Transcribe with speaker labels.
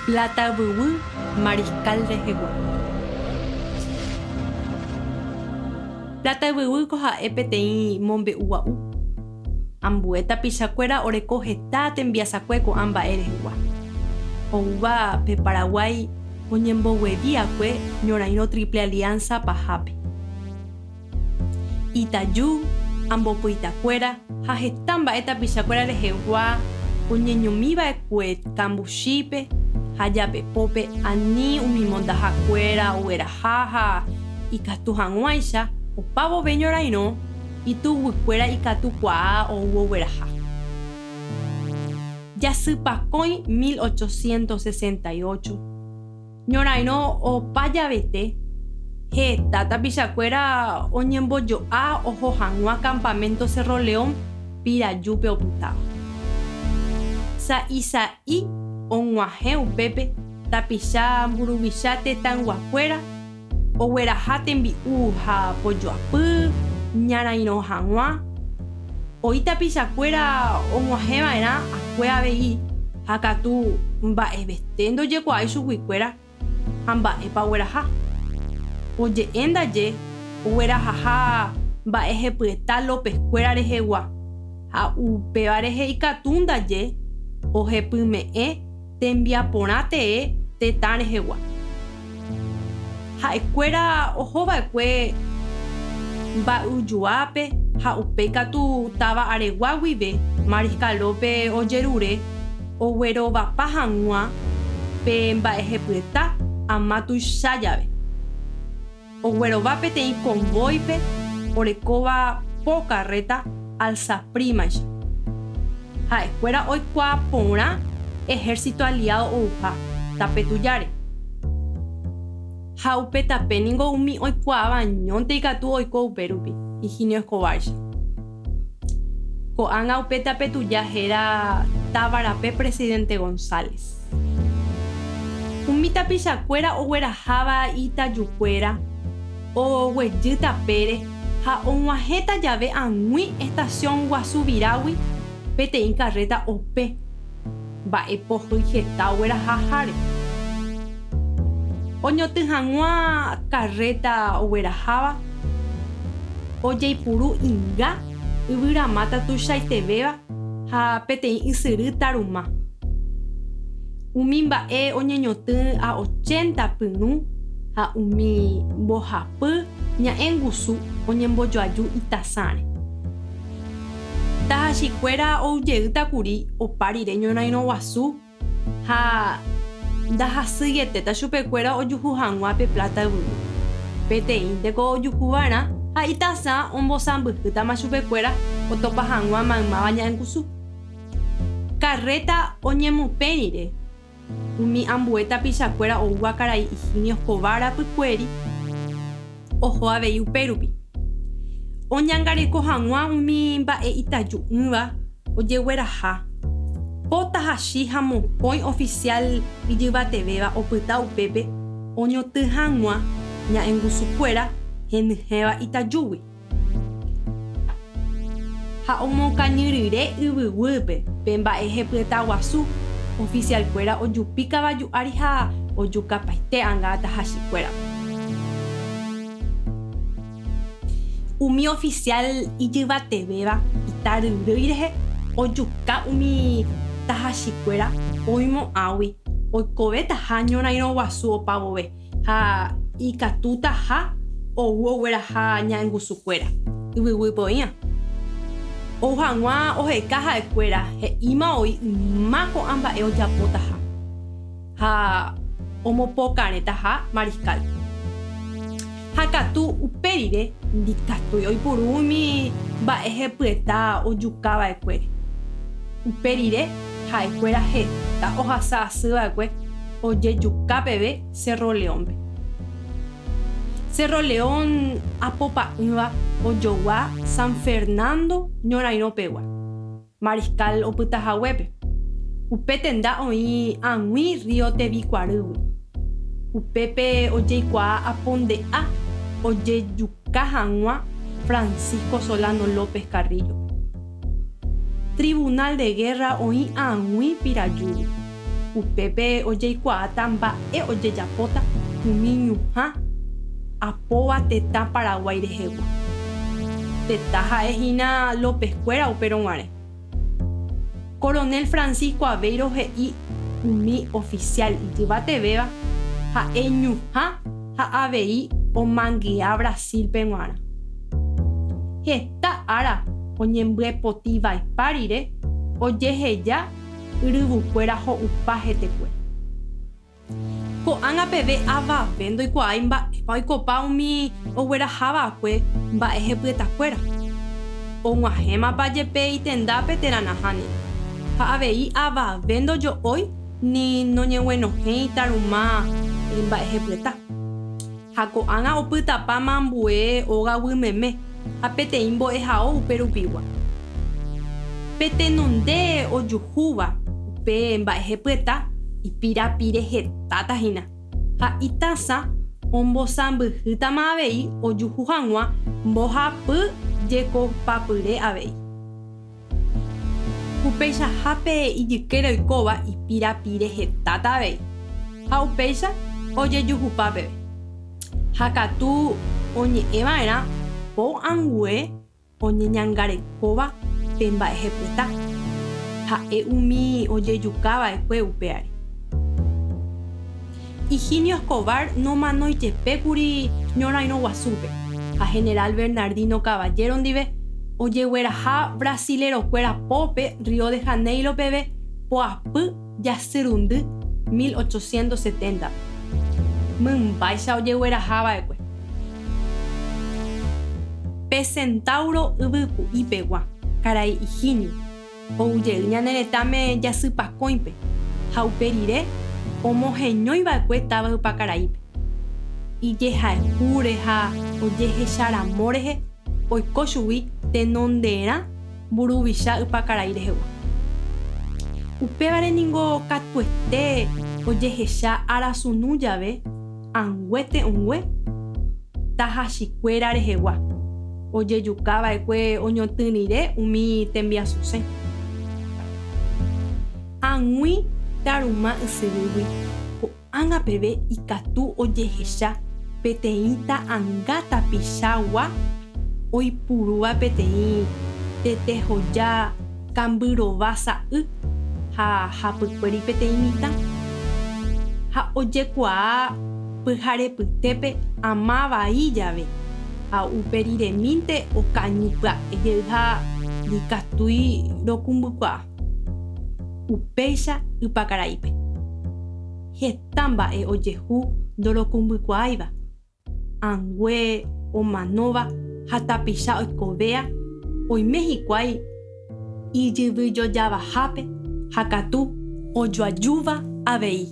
Speaker 1: Plata Bubu, Mariscal de Jegua. Plata Bubu coja EPTI Mombe Uau. Ambueta pichacuera oreco gesta te envía sacueco amba eres igual. Ouba pe Paraguay oñembo huevía cue ñoraino triple alianza pajape. Itayú, ambo puitacuera, jajetamba eta pichacuera de jegua, oñeñomiba ecue cambuchipe, hayape pope ani umimonda jacuera uera jaja, y catujanguaisha, o pavo beñoraino, y tu huicuera y catucuá o ueraja. Yasupacoy 1868. Ñoraino o payabete. He tata pichacuera oñemboyo a ojo janua campamento Cerro León pirayupe oputaba. Sa isaí onguajeu pepe tapicha mburubichate tanguacuera o huerajate mbiuja poyoapy ñaraino janua oita pichacuera onguajeva era acuea veí hakatu mba'evestendo yekuai chuguikuera hamba'épa hueraha oye endaye huerahaha mba'ehepyeta lopeskuéra rehegua ha upéva rehe ikatundaje ohepyme'ẽ tembiaporãte'ẽ tetã rehegua ha'ekuéra ohova'ekue mba'yjuápe ha upe katu táva aregua guive Mariscalópe ojerure oguerovapa hag̃ua pe mba'ehepyeta ama tuichájave oguerová peteĩ convoype orekóva po carreta alzaprimacha ha'ekuéra oikuaa porã ejército aliado ouha tapetujáre ha upe tapéniko umi oikuaáva ñónte ikatu oiko upérupi Higinio Escobarcha ko'ág̃a upe tapetuja héra Tavarape presidente González umi tapichakuéra ogueraháva itajukuéra oguejy tapére ha og̃uahẽta jave ag̃ui estación Guasu Virágui peteĩ carreta ope mba'epohýi heta ogueraháre oñotỹ hag̃ua carreta ogueraháva ojeipuru inga yvyramáta tuichaitevéva ha peteĩ ysyry taruma umi mba'e oñeñotỹ a 80 pyrũ ha umi mbohapy ña'ẽngusu oñembojoaju itasáre tahachikuéra oujeýtakuri opa rire ñorairõ guasu ha ndahasýietéta chupekuéra ojuhu hag̃ua pe Plata Bubu peteĩnteko ojuhuva'erã ha itasã ombosãmbyhýtama chupekuéra otópa hag̃ua maymáva ña'ẽngusu carreta oñemupẽ rire umi ambue tapichakuéra oúva karai Higinio Escobar apykuéri oho avei upérupi oñangareko hag̃ua umi mba'e itaju'ỹva ojegueraha po tahachi ha mokõi oficial ijyvatevéva opyta upépe oñotỹ hag̃ua ña'ẽngusukuéra henyhẽva itajúgui ha omokañyryre yvyguýpe pe mba'ehepyta guasu oficialkuéra ojupi kavaju'ári ha ojukapaite ãnga tahachikuéra umi oficial ijyvatevéva itaryrýi rehe ojuka umi tahachikuéra oimo'ãgui oikove taha ñorairõ guasu opa vove ha ikatu taha ou ogueraha ña'ẽngusukuéra yvyguýpe oĩva ou hag̃ua oheka ha'ekuéra he'íma oĩ yma ko'ã mba'e ojapo taha ha omopokarẽ taha Mariscal ha katu upérire ndikatúi oipuru umi mba'ehepyeta ojukava'ekuére upérire ha'ekuéra heta ohasa'asýva'ekue ojejuka peve Cerro Leónpe Cerro León apopa'ỹva ojogua San Fernando ñorairõpegua Mariscal opytahaguépe upe tenda oĩ ag̃ui río Tevikuarýgui upépe ojeikuaa aponde'a ojejuka hag̃ua Francisco Solano López Carrillo Tribunal de Guerra oĩ ag̃ui Pirajúgui upépe ojeikuaáta mba'e ojejapóta umi ñuhã apóva tetã Paraguay rehegua. Tetã ha'ehína Lópezkuéra upérõ guare. Coronel Francisco Aveiro he'i umi oficial ijyvatevéva ha'e ñuhã ha avei omangy'a Brasil peguara. Heta ára oñembyepoti vaipá rire ojeheja yryvukuéra ho'upa hetekue. Ko'ág̃a peve avave ndoikuaái mba'épa oikopa umi oguerahava'ekue mba'e hepyetakuéra. Og̃uahẽmapa jepe itendápe térãnahániri. Ha avei avave ndojo'ói ni noñeguenohẽ itaruma mba'e hepyeta. Ha ko'ág̃a opytapáma ambue ogaguyméme ha peteĩ mbo'ehao uperupigua. Petenonde ojuhúva upe mba'e hepyeta ipirapire hetátahína ha itasã ombosãmbyhýtama avei ojuhu hag̃ua mbohapy jekopapyre avei. Upeichahápe ijykére oikóva ipirapire hetáta avei ha upéicha ojejuhupa peve. Ha katu oñe'ẽva'erã po angue oñeñangarekóva pe mba'e hepyta ha'e umi ojejukava'ekue upéare. Higinio Escobar nomanoijepékuri ñorairõ guasúpe ha General Bernardino Caballero ndive ojegueraha brasilerokuéra pópe Río de Janeiro peve poapy jasyrundy 1870. Mymbáicha ojeguerahava'ekue. Pe Centauro yvyku'ípegua karai Higinio oujey ñane retãme jasypakõipe ha upe rire omoheñóiva'ekue táva Paraípe. Ijehayhúre ha ojehecharamó rehe oiko chugui tenonderã mburuvicha Ypakaraí rehegua. Upévare niko katuete ojehecha arasunu jave anguete ongue tahachikuéra rehegua ojejukava'ekue oñotỹrire umi tembiasuse. Ag̃ui taruma ysyrygui ko'ág̃a peve ikatu ojehecha peteĩ ta'ãnga tapichágua oipurúva peteĩ tetehoja kambyrova sa'y ha hapykuéri peteĩ mitã ha ojekuaa pyharepytépe ama vai jave ha upe riremínte okañypya'ejey ha ikatúi rokumbykuaa. Upéicha Ypakaraípe. Heta mba'e ojehu ndorokumbykuaáiva. Angue omanóva ha tapicha oikovea oime hikuái ijyvy jojavahápe ha katu ojoajúva avei.